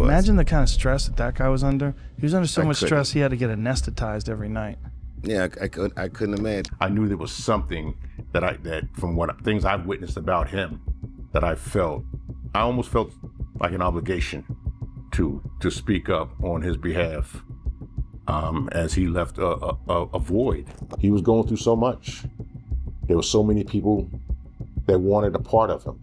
was. Imagine the kind of stress that guy was under. He was under so much couldn't. stress he had to get anesthetized every night. Yeah, I couldn't imagine. I knew there was something that from what things I've witnessed about him that I almost felt like an obligation to speak up on his behalf, as he left a void. He was going through so much. There were so many people that wanted a part of him,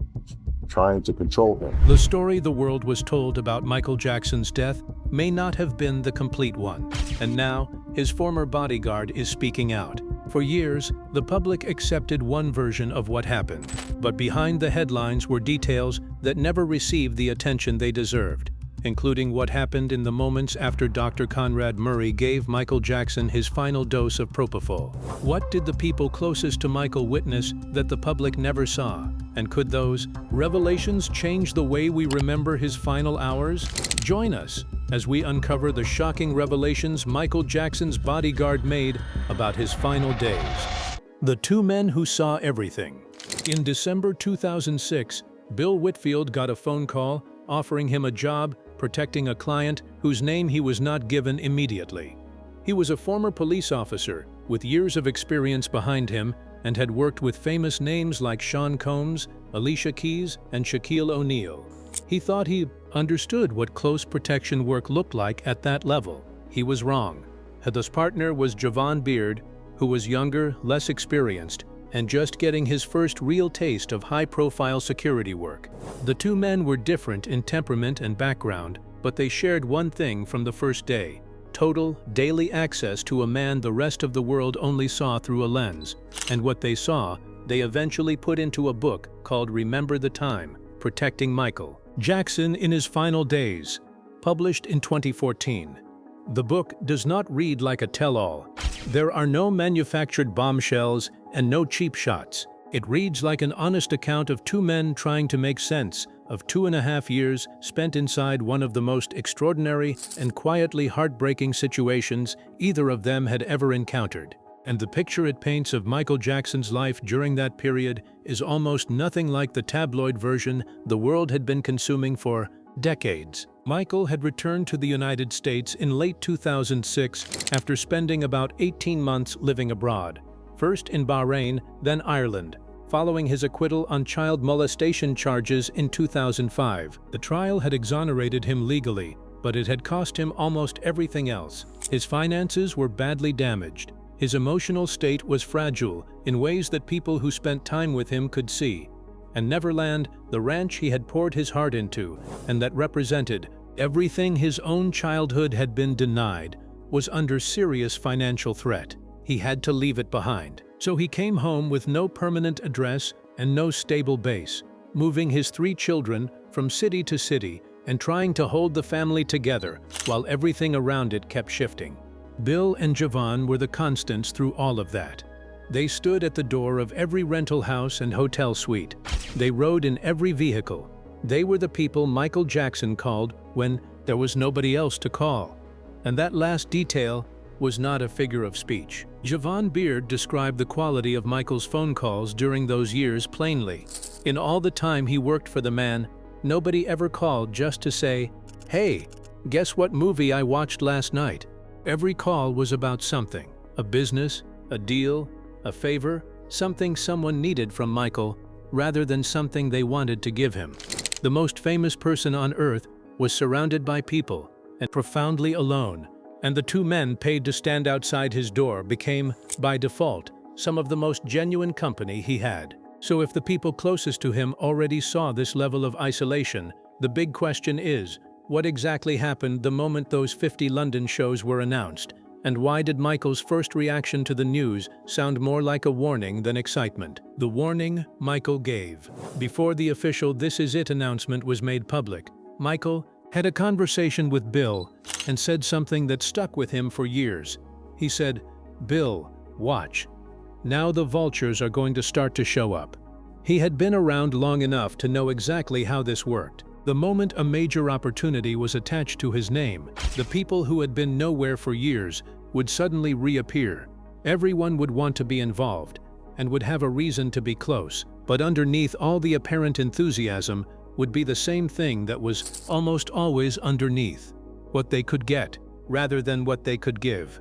trying to control him. The story the world was told about Michael Jackson's death may not have been the complete one, and now his former bodyguard is speaking out. For years, the public accepted one version of what happened, but behind the headlines were details that never received the attention they deserved, including what happened in the moments after Dr. Conrad Murray gave Michael Jackson his final dose of propofol. What did the people closest to Michael witness that the public never saw? And could those revelations change the way we remember his final hours? Join us as we uncover the shocking revelations Michael Jackson's bodyguard made about his final days. The two men who saw everything. In December 2006, Bill Whitfield got a phone call offering him a job protecting a client whose name he was not given immediately. He was a former police officer with years of experience behind him and had worked with famous names like Sean Combs, Alicia Keys, and Shaquille O'Neal. He thought he understood what close protection work looked like at that level. He was wrong. His partner was Javon Beard, who was younger, less experienced, and just getting his first real taste of high-profile security work. The two men were different in temperament and background, but they shared one thing from the first day: total, daily access to a man the rest of the world only saw through a lens. And what they saw, they eventually put into a book called Remember the Time: Protecting Michael Jackson in His Final Days, published in 2014. The book does not read like a tell-all. There are no manufactured bombshells and no cheap shots. It reads like an honest account of two men trying to make sense of 2.5 years spent inside one of the most extraordinary and quietly heartbreaking situations either of them had ever encountered. And the picture it paints of Michael Jackson's life during that period is almost nothing like the tabloid version the world had been consuming for decades. Michael had returned to the United States in late 2006 after spending about 18 months living abroad, first in Bahrain, then Ireland, following his acquittal on child molestation charges in 2005. The trial had exonerated him legally, but it had cost him almost everything else. His finances were badly damaged. His emotional state was fragile in ways that people who spent time with him could see. And Neverland, the ranch he had poured his heart into, and that represented everything his own childhood had been denied, was under serious financial threat. He had to leave it behind. So he came home with no permanent address and no stable base, moving his 3 children from city to city and trying to hold the family together while everything around it kept shifting. Bill and Javon were the constants through all of that. They stood at the door of every rental house and hotel suite. They rode in every vehicle. They were the people Michael Jackson called when there was nobody else to call. And that last detail was not a figure of speech. Javon Beard described the quality of Michael's phone calls during those years plainly. In all the time he worked for the man, nobody ever called just to say, "Hey, guess what movie I watched last night?" Every call was about something: a business, a deal, a favor, something someone needed from Michael, rather than something they wanted to give him. The most famous person on earth was surrounded by people and profoundly alone, and the two men paid to stand outside his door became, by default, some of the most genuine company he had. So if the people closest to him already saw this level of isolation, the big question is, what exactly happened the moment those 50 London shows were announced? And why did Michael's first reaction to the news sound more like a warning than excitement? The warning Michael gave. Before the official "This Is It" announcement was made public, Michael had a conversation with Bill and said something that stuck with him for years. He said, "Bill, watch. Now the vultures are going to start to show up." He had been around long enough to know exactly how this worked. The moment a major opportunity was attached to his name, the people who had been nowhere for years would suddenly reappear. Everyone would want to be involved and would have a reason to be close. But underneath all the apparent enthusiasm would be the same thing that was almost always underneath: what they could get, rather than what they could give.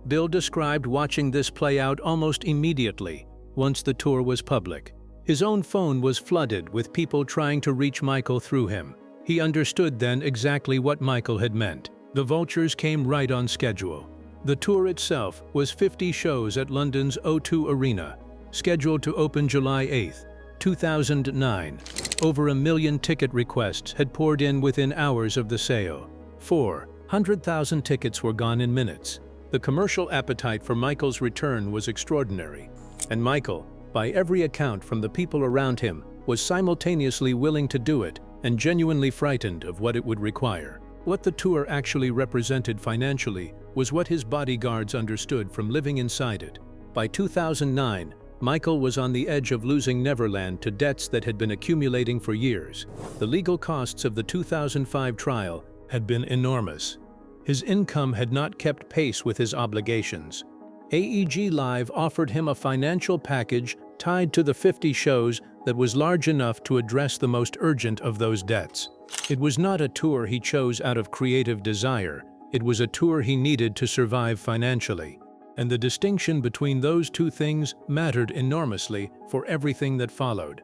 Bill described watching this play out almost immediately once the tour was public. His own phone was flooded with people trying to reach Michael through him. He understood then exactly what Michael had meant. The vultures came right on schedule. The tour itself was 50 shows at London's O2 Arena, scheduled to open July 8, 2009. Over 1 million ticket requests had poured in within hours of the sale. 400,000 tickets were gone in minutes. The commercial appetite for Michael's return was extraordinary, and Michael, by every account from the people around him, was simultaneously willing to do it and genuinely frightened of what it would require. What the tour actually represented financially was what his bodyguards understood from living inside it. By 2009, Michael was on the edge of losing Neverland to debts that had been accumulating for years. The legal costs of the 2005 trial had been enormous. His income had not kept pace with his obligations. AEG Live offered him a financial package tied to the 50 shows that was large enough to address the most urgent of those debts. It was not a tour he chose out of creative desire. It was a tour he needed to survive financially. And the distinction between those two things mattered enormously for everything that followed.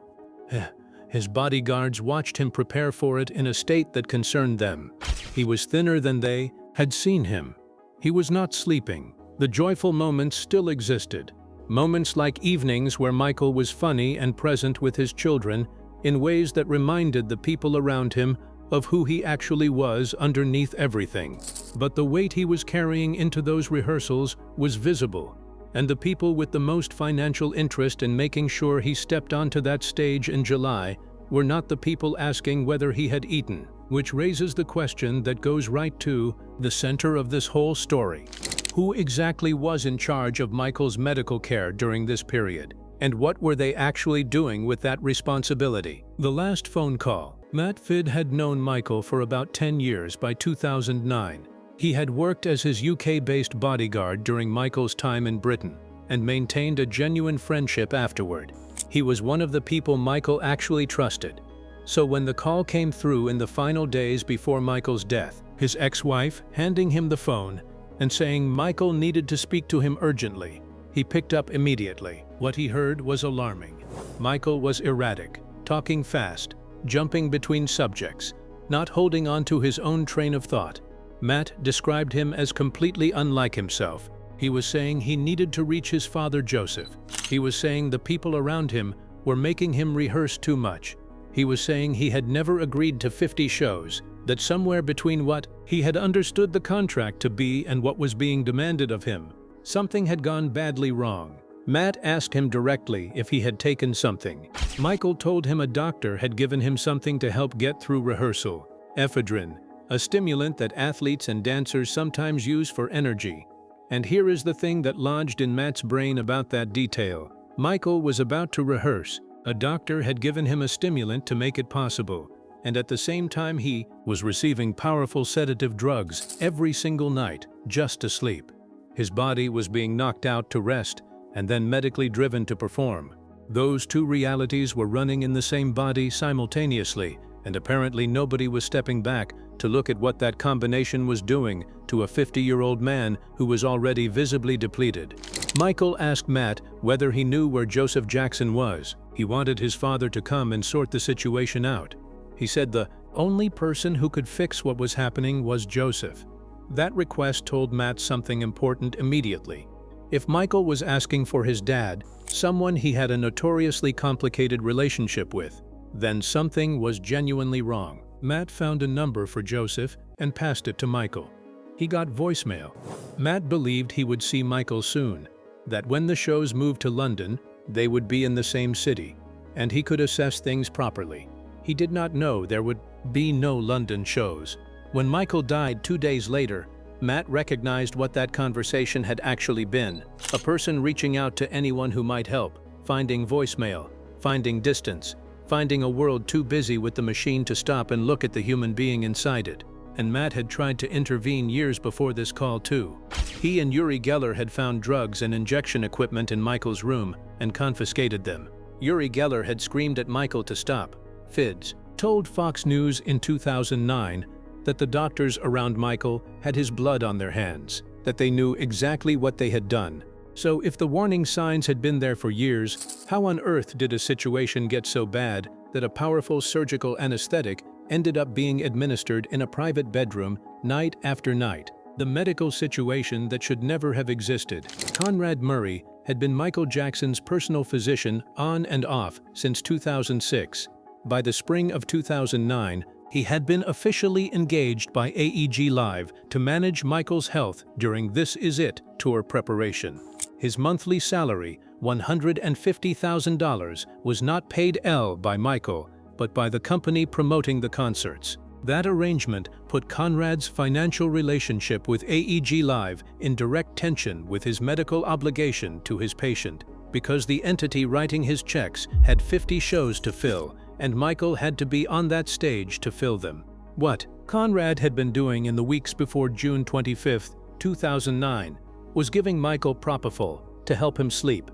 His bodyguards watched him prepare for it in a state that concerned them. He was thinner than they had seen him. He was not sleeping. The joyful moments still existed. Moments like evenings where Michael was funny and present with his children in ways that reminded the people around him of who he actually was underneath everything. But the weight he was carrying into those rehearsals was visible, and the people with the most financial interest in making sure he stepped onto that stage in July were not the people asking whether he had eaten, which raises the question that goes right to the center of this whole story. Who exactly was in charge of Michael's medical care during this period? And what were they actually doing with that responsibility? The last phone call. Matt Fidd had known Michael for about 10 years by 2009. He had worked as his UK-based bodyguard during Michael's time in Britain and maintained a genuine friendship afterward. He was one of the people Michael actually trusted. So when the call came through in the final days before Michael's death, his ex-wife handing him the phone and saying Michael needed to speak to him urgently, he picked up immediately. What he heard was alarming. Michael was erratic, talking fast, jumping between subjects, not holding on to his own train of thought. Matt described him as completely unlike himself. He was saying he needed to reach his father Joseph. He was saying the people around him were making him rehearse too much. He was saying he had never agreed to 50 shows, that somewhere between what he had understood the contract to be and what was being demanded of him, something had gone badly wrong. Matt asked him directly if he had taken something. Michael told him a doctor had given him something to help get through rehearsal, ephedrine, a stimulant that athletes and dancers sometimes use for energy. And here is the thing that lodged in Matt's brain about that detail. Michael was about to rehearse. A doctor had given him a stimulant to make it possible, and at the same time he was receiving powerful sedative drugs every single night just to sleep. His body was being knocked out to rest and then medically driven to perform. Those two realities were running in the same body simultaneously, and apparently nobody was stepping back to look at what that combination was doing to a 50-year-old man who was already visibly depleted. Michael asked Matt whether he knew where Joseph Jackson was. He wanted his father to come and sort the situation out. He said the only person who could fix what was happening was Joseph. That request told Matt something important immediately. If Michael was asking for his dad, someone he had a notoriously complicated relationship with, then something was genuinely wrong. Matt found a number for Joseph and passed it to Michael. He got voicemail. Matt believed he would see Michael soon, that when the shows moved to London, they would be in the same city, and he could assess things properly. He did not know there would be no London shows. When Michael died 2 days later, Matt recognized what that conversation had actually been. A person reaching out to anyone who might help, finding voicemail, finding distance, finding a world too busy with the machine to stop and look at the human being inside it. And Matt had tried to intervene years before this call too. He and Uri Geller had found drugs and injection equipment in Michael's room and confiscated them. Uri Geller had screamed at Michael to stop. Fids, told Fox News in 2009 that the doctors around Michael had his blood on their hands, that they knew exactly what they had done. So if the warning signs had been there for years, how on earth did a situation get so bad that a powerful surgical anesthetic ended up being administered in a private bedroom night after night? The medical situation that should never have existed. Conrad Murray had been Michael Jackson's personal physician on and off since 2006. By the spring of 2009, he had been officially engaged by AEG Live to manage Michael's health during This Is It tour preparation. His monthly salary, $150,000, was not paid by Michael, but by the company promoting the concerts. That arrangement put Conrad's financial relationship with AEG Live in direct tension with his medical obligation to his patient, because the entity writing his checks had 50 shows to fill, and Michael had to be on that stage to fill them. What Conrad had been doing in the weeks before June 25, 2009, was giving Michael propofol to help him sleep.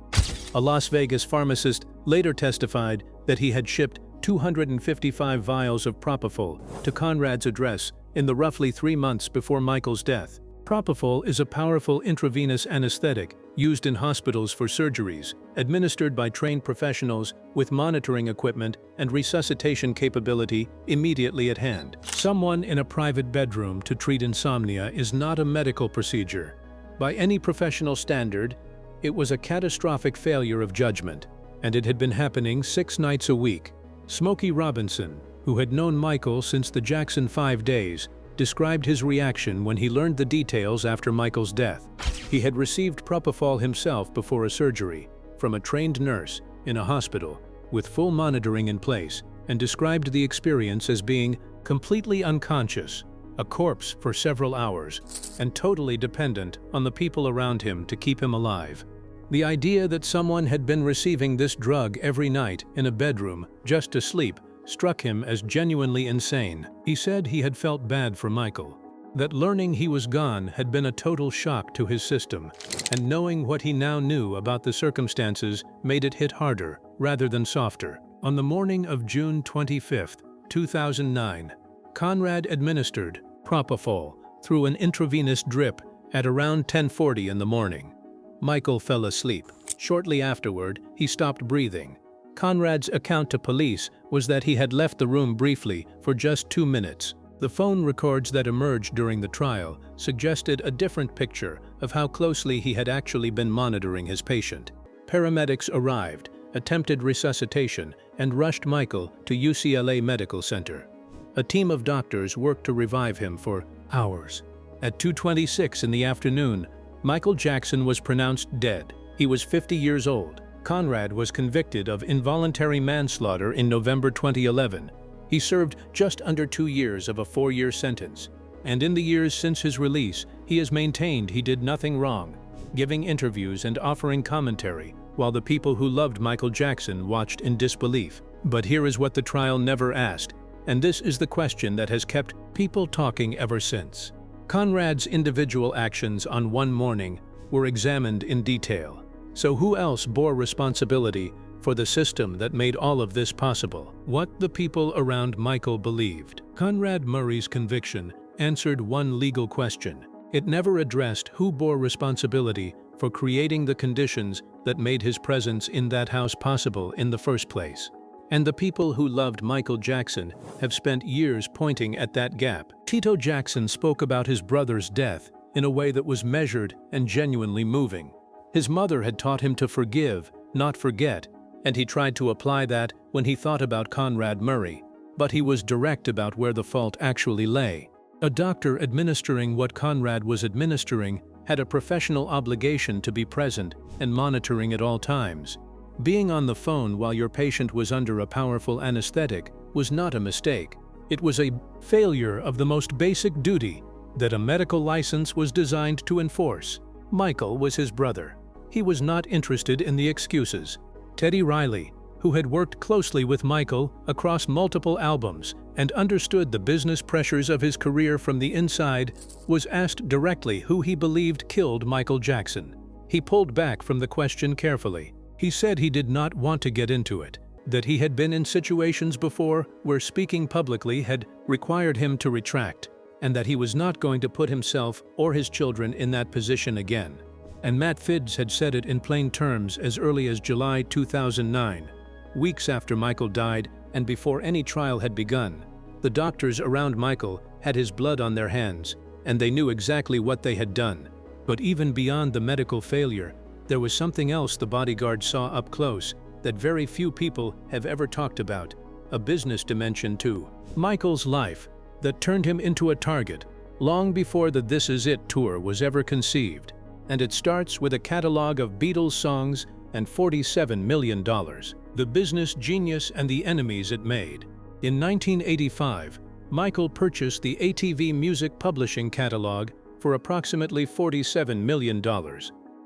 A Las Vegas pharmacist later testified that he had shipped 255 vials of propofol to Conrad's address in the roughly 3 months before Michael's death. Propofol is a powerful intravenous anesthetic used in hospitals for surgeries, administered by trained professionals with monitoring equipment and resuscitation capability immediately at hand. Someone in a private bedroom to treat insomnia is not a medical procedure. By any professional standard, it was a catastrophic failure of judgment, and it had been happening 6 nights a week. Smokey Robinson, who had known Michael since the Jackson 5 days, described his reaction when he learned the details after Michael's death. He had received propofol himself before a surgery from a trained nurse in a hospital with full monitoring in place, and described the experience as being completely unconscious, a corpse for several hours, and totally dependent on the people around him to keep him alive. The idea that someone had been receiving this drug every night in a bedroom just to sleep struck him as genuinely insane. He said he had felt bad for Michael, that learning he was gone had been a total shock to his system, and knowing what he now knew about the circumstances made it hit harder rather than softer. On the morning of June 25, 2009, Conrad administered propofol through an intravenous drip at around 10:40 in the morning. Michael fell asleep. Shortly afterward, he stopped breathing. Conrad's account to police was that he had left the room briefly for just 2 minutes. The phone records that emerged during the trial suggested a different picture of how closely he had actually been monitoring his patient. Paramedics arrived, attempted resuscitation, and rushed Michael to UCLA Medical Center. A team of doctors worked to revive him for hours. At 2:26 in the afternoon, Michael Jackson was pronounced dead. He was 50 years old. Conrad was convicted of involuntary manslaughter in November 2011. He served just under 2 years of a 4-year sentence, and in the years since his release, he has maintained he did nothing wrong, giving interviews and offering commentary, while the people who loved Michael Jackson watched in disbelief. But here is what the trial never asked, and this is the question that has kept people talking ever since. Conrad's individual actions on one morning were examined in detail. So who else bore responsibility for the system that made all of this possible? What the people around Michael believed. Conrad Murray's conviction answered one legal question. It never addressed who bore responsibility for creating the conditions that made his presence in that house possible in the first place. And the people who loved Michael Jackson have spent years pointing at that gap. Tito Jackson spoke about his brother's death in a way that was measured and genuinely moving. His mother had taught him to forgive, not forget, and he tried to apply that when he thought about Conrad Murray, but he was direct about where the fault actually lay. A doctor administering what Conrad was administering had a professional obligation to be present and monitoring at all times. Being on the phone while your patient was under a powerful anesthetic was not a mistake. It was a failure of the most basic duty that a medical license was designed to enforce. Michael was his brother. He was not interested in the excuses. Teddy Riley, who had worked closely with Michael across multiple albums and understood the business pressures of his career from the inside, was asked directly who he believed killed Michael Jackson. He pulled back from the question carefully. He said he did not want to get into it, that he had been in situations before where speaking publicly had required him to retract, and that he was not going to put himself or his children in that position again. And Matt Fiddes had said it in plain terms as early as July 2009, weeks after Michael died and before any trial had begun. The doctors around Michael had his blood on their hands, and they knew exactly what they had done. But even beyond the medical failure, there was something else the bodyguard saw up close that very few people have ever talked about, a business dimension to Michael's life that turned him into a target long before the This Is It tour was ever conceived. And it starts with a catalog of Beatles songs and $47 million, the business genius and the enemies it made. In 1985, Michael purchased the ATV Music Publishing catalog for approximately $47 million.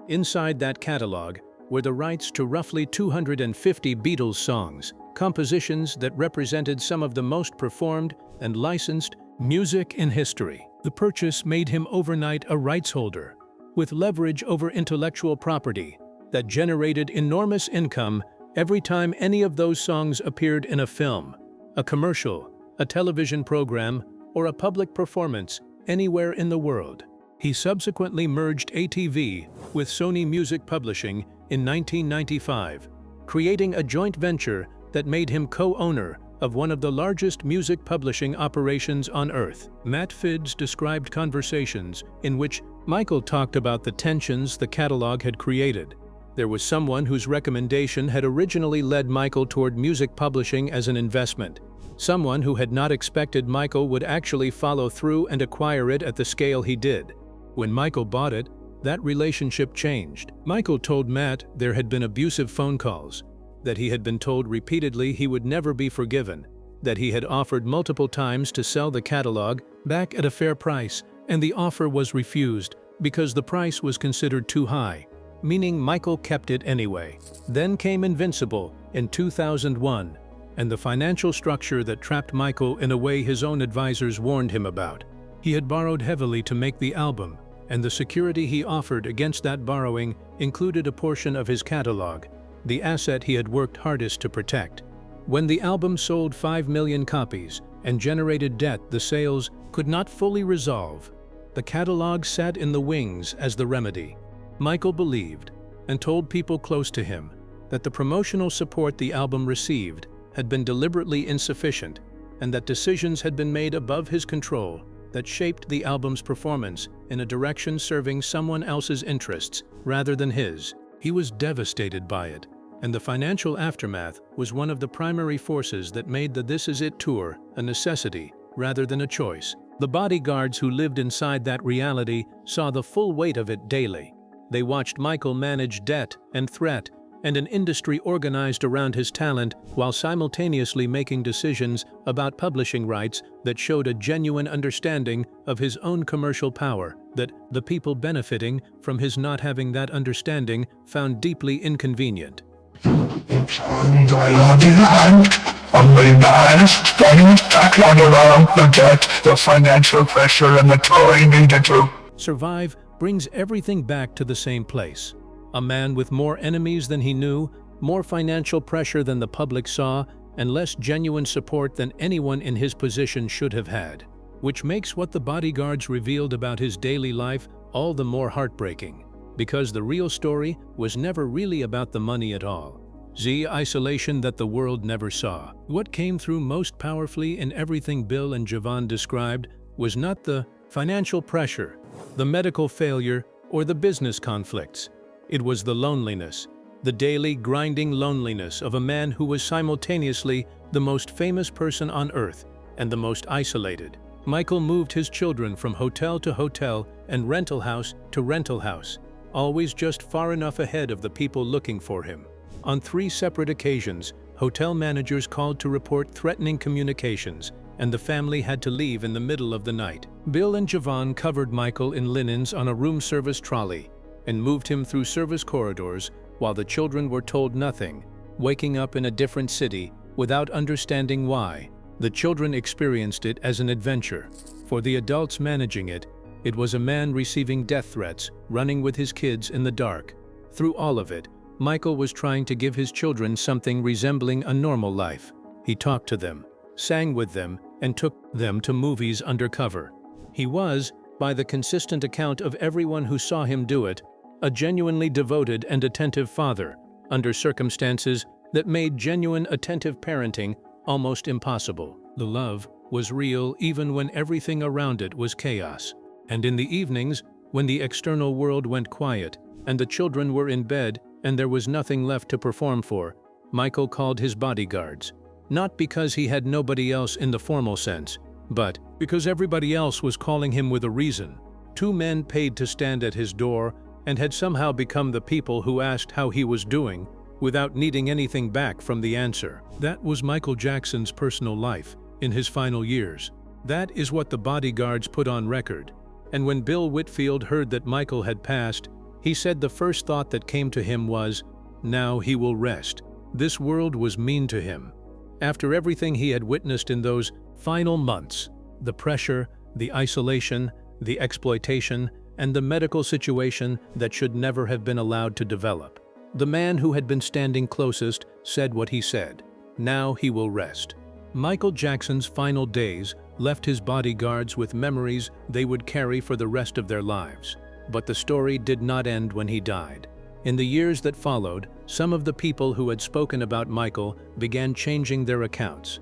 Inside that catalog were the rights to roughly 250 Beatles songs, compositions that represented some of the most performed and licensed music in history. The purchase made him overnight a rights holder, with leverage over intellectual property that generated enormous income every time any of those songs appeared in a film, a commercial, a television program, or a public performance anywhere in the world. He subsequently merged ATV with Sony Music Publishing in 1995, creating a joint venture that made him co-owner of one of the largest music publishing operations on Earth. Matt Fiddes described conversations in which Michael talked about the tensions the catalog had created. There was someone whose recommendation had originally led Michael toward music publishing as an investment, someone who had not expected Michael would actually follow through and acquire it at the scale he did. When Michael bought it, that relationship changed. Michael told Matt there had been abusive phone calls, that he had been told repeatedly he would never be forgiven, that he had offered multiple times to sell the catalog back at a fair price, and the offer was refused because the price was considered too high, meaning Michael kept it anyway. Then came Invincible in 2001, and the financial structure that trapped Michael in a way his own advisors warned him about. He had borrowed heavily to make the album, and the security he offered against that borrowing included a portion of his catalog, the asset he had worked hardest to protect. When the album sold 5 million copies and generated debt the sales could not fully resolve, the catalog sat in the wings as the remedy. Michael believed, and told people close to him, that the promotional support the album received had been deliberately insufficient, and that decisions had been made above his control that shaped the album's performance in a direction serving someone else's interests rather than his. He was devastated by it, and the financial aftermath was one of the primary forces that made the This Is It tour a necessity rather than a choice. The bodyguards who lived inside that reality saw the full weight of it daily. They watched Michael manage debt and threat and an industry organized around his talent while simultaneously making decisions about publishing rights that showed a genuine understanding of his own commercial power that the people benefiting from his not having that understanding found deeply inconvenient. The financial pressure and the toy needed to survive brings everything back to the same place. A man with more enemies than he knew, more financial pressure than the public saw, and less genuine support than anyone in his position should have had. Which makes what the bodyguards revealed about his daily life all the more heartbreaking, because the real story was never really about the money at all. The isolation that the world never saw. What came through most powerfully in everything Bill and Javon described was not the financial pressure, the medical failure, or the business conflicts. It was the loneliness, the daily grinding loneliness of a man who was simultaneously the most famous person on earth and the most isolated. Michael moved his children from hotel to hotel and rental house to rental house, always just far enough ahead of the people looking for him. On 3 separate occasions, hotel managers called to report threatening communications, and the family had to leave in the middle of the night. Bill and Javon covered Michael in linens on a room service trolley and moved him through service corridors while the children were told nothing, waking up in a different city without understanding why. The children experienced it as an adventure. For the adults managing it, it was a man receiving death threats, running with his kids in the dark. Through all of it, Michael was trying to give his children something resembling a normal life. He talked to them, sang with them, and took them to movies undercover. He was, by the consistent account of everyone who saw him do it, a genuinely devoted and attentive father, under circumstances that made genuine attentive parenting almost impossible. The love was real even when everything around it was chaos. And in the evenings, when the external world went quiet and the children were in bed and there was nothing left to perform for, Michael called his bodyguards. Not because he had nobody else in the formal sense, but because everybody else was calling him with a reason. 2 men paid to stand at his door and had somehow become the people who asked how he was doing without needing anything back from the answer. That was Michael Jackson's personal life in his final years. That is what the bodyguards put on record. And when Bill Whitfield heard that Michael had passed, he said the first thought that came to him was, now he will rest. This world was mean to him. After everything he had witnessed in those final months, the pressure, the isolation, the exploitation, and the medical situation that should never have been allowed to develop, the man who had been standing closest said what he said. Now he will rest. Michael Jackson's final days left his bodyguards with memories they would carry for the rest of their lives. But the story did not end when he died. In the years that followed, some of the people who had spoken about Michael began changing their accounts.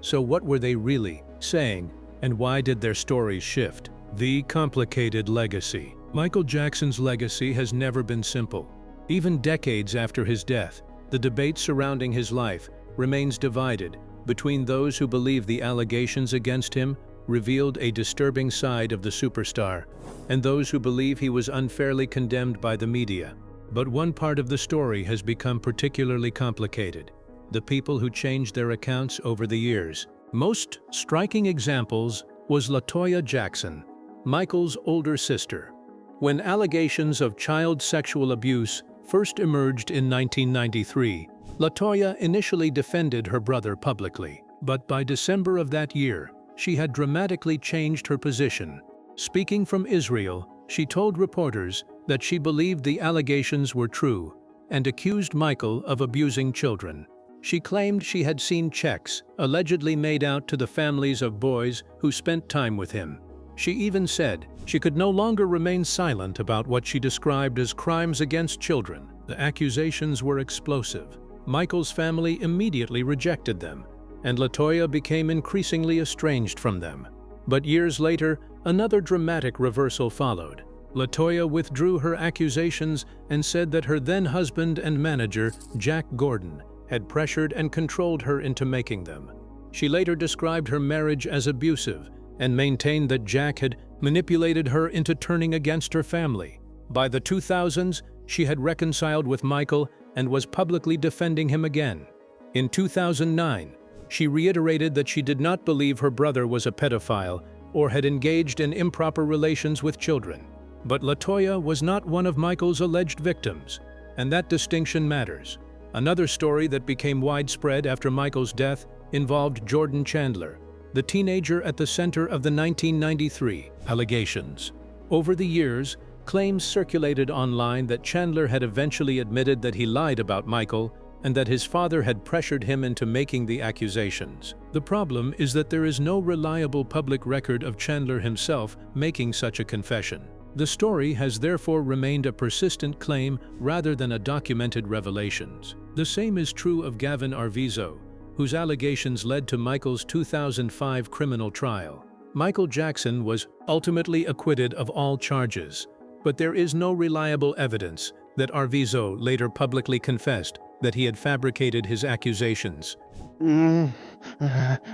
So what were they really saying, and why did their stories shift? The complicated legacy. Michael Jackson's legacy has never been simple. Even decades after his death, the debate surrounding his life remains divided between those who believe the allegations against him revealed a disturbing side of the superstar and those who believe he was unfairly condemned by the media. But one part of the story has become particularly complicated: the people who changed their accounts over the years. Most striking examples was LaToya Jackson, Michael's older sister. When allegations of child sexual abuse first emerged in 1993, LaToya initially defended her brother publicly. But by December of that year, she had dramatically changed her position. Speaking from Israel, she told reporters that she believed the allegations were true and accused Michael of abusing children. She claimed she had seen checks allegedly made out to the families of boys who spent time with him. She even said she could no longer remain silent about what she described as crimes against children. The accusations were explosive. Michael's family immediately rejected them, and LaToya became increasingly estranged from them. But years later, another dramatic reversal followed. LaToya withdrew her accusations and said that her then-husband and manager, Jack Gordon, had pressured and controlled her into making them. She later described her marriage as abusive and maintained that Jack had manipulated her into turning against her family. By the 2000s, she had reconciled with Michael and was publicly defending him again. In 2009, she reiterated that she did not believe her brother was a pedophile or had engaged in improper relations with children. But LaToya was not one of Michael's alleged victims, and that distinction matters. Another story that became widespread after Michael's death involved Jordan Chandler, the teenager at the center of the 1993 allegations. Over the years, claims circulated online that Chandler had eventually admitted that he lied about Michael and that his father had pressured him into making the accusations. The problem is that there is no reliable public record of Chandler himself making such a confession. The story has therefore remained a persistent claim rather than a documented revelations. The same is true of Gavin Arvizo, whose allegations led to Michael's 2005 criminal trial. Michael Jackson was ultimately acquitted of all charges, but there is no reliable evidence that Arvizo later publicly confessed that he had fabricated his accusations. And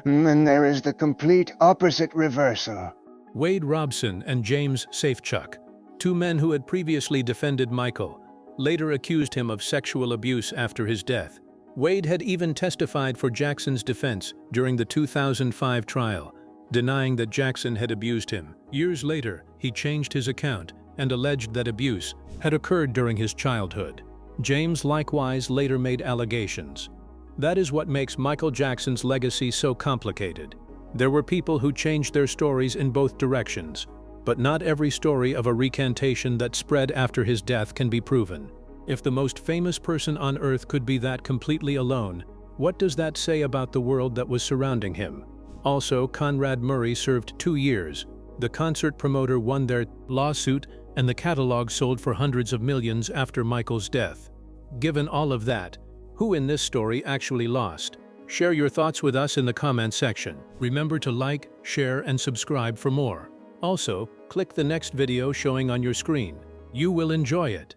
there is the complete opposite reversal. Wade Robson and James Safechuck, 2 men who had previously defended Michael, later accused him of sexual abuse after his death. Wade had even testified for Jackson's defense during the 2005 trial, denying that Jackson had abused him. Years later, he changed his account and alleged that abuse had occurred during his childhood. James likewise later made allegations. That is what makes Michael Jackson's legacy so complicated. There were people who changed their stories in both directions, but not every story of a recantation that spread after his death can be proven. If the most famous person on Earth could be that completely alone, what does that say about the world that was surrounding him? Also, Conrad Murray served 2 years. The concert promoter won their lawsuit, and the catalog sold for hundreds of millions after Michael's death. Given all of that, who in this story actually lost? Share your thoughts with us in the comment section. Remember to like, share, and subscribe for more. Also, click the next video showing on your screen. You will enjoy it.